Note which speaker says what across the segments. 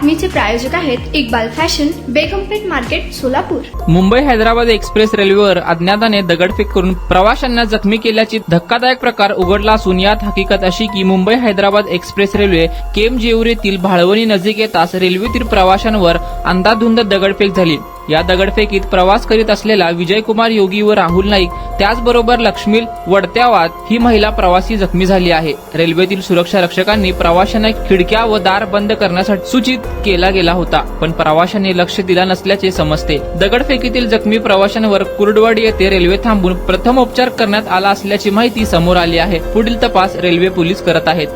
Speaker 1: बातमीचे प्रायोजक आहेत Iqbal fashion, Begampeth market, Solapur.
Speaker 2: Mumbai Hyderabad express रेल्वेवर अज्ञाताने दगडफेक करून प्रवाशांना जखमी केल्याची धक्कादायक प्रकार उघडला असून यात हकीकत अशी की मुंबई हैदराबाद एक्सप्रेस रेल्वे केम जेऊरीतील भाळवणी नजीक येताच रेल्वेतील प्रवाशांवर अंधाधुंद दगडफेक झाली. या दगडफेकीत प्रवास करीत असलेला विजयकुमार योगी व राहुल नाईक, त्याचबरोबर लक्ष्मी वडत्यावात ही महिला प्रवासी जखमी झाली आहे. रेल्वेतील सुरक्षा रक्षकांनी प्रवाशांना खिडक्या व दार बंद करण्यासाठी सूचित केला गेला होता, पण प्रवाशांनी लक्ष दिला नसल्याचे समजते. दगडफेकीतील जखमी प्रवाशांवर कुर्डवाडी येथे रेल्वे थांबून प्रथमोपचार करण्यात आला असल्याची माहिती समोर आली आहे. पुढील तपास रेल्वे पोलीस करत आहेत.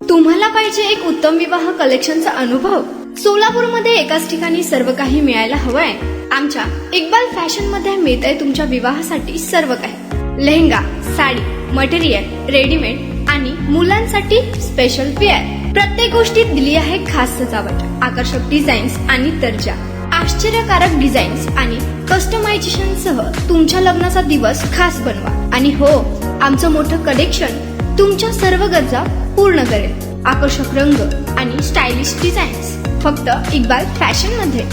Speaker 1: तुम्हाला पाहिजे एक उत्तम विवाह कलेक्शनचा अनुभव? सोलापूरमध्ये एकाच ठिकाणी सर्व काही मिळायला हवंय. आमच्या इक्बाल फॅशन मध्ये मिळतंय तुमच्या विवाहासाठी सर्व काही. लेहंगा, साडी, मटेरियल, रेडीमेड आणि मुलांसाठी स्पेशल वेअर. प्रत्येक गोष्टीत दिली आहे खास सजावट, आकर्षक डिझाईन्स आणि दर्जा. आश्चर्यकारक डिझाईन्स आणि कस्टमायझेशन सह तुमच्या लग्नाचा दिवस खास बनवा. आणि हो, आमचं मोठं कलेक्शन तुमच्या सर्व गरजा पूर्ण करेल. आकर्षक रंग आणि स्टायलिश डिझाईन्स फक्त इक्बाल फॅशन मध्ये.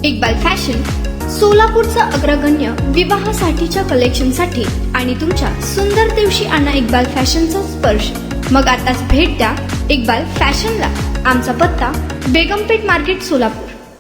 Speaker 1: इक्बाल फॅशन सोलापूरचा अग्रगण्य विवाहासाठीच्या कलेक्शनसाठी आणि तुमच्या सुंदर दिवशी आणा इक्बाल फॅशनचा स्पर्श. मग आताच भेट द्या इक्बाल फॅशनला. आमचा पत्ता बेगमपेठ मार्केट, सोलापूर.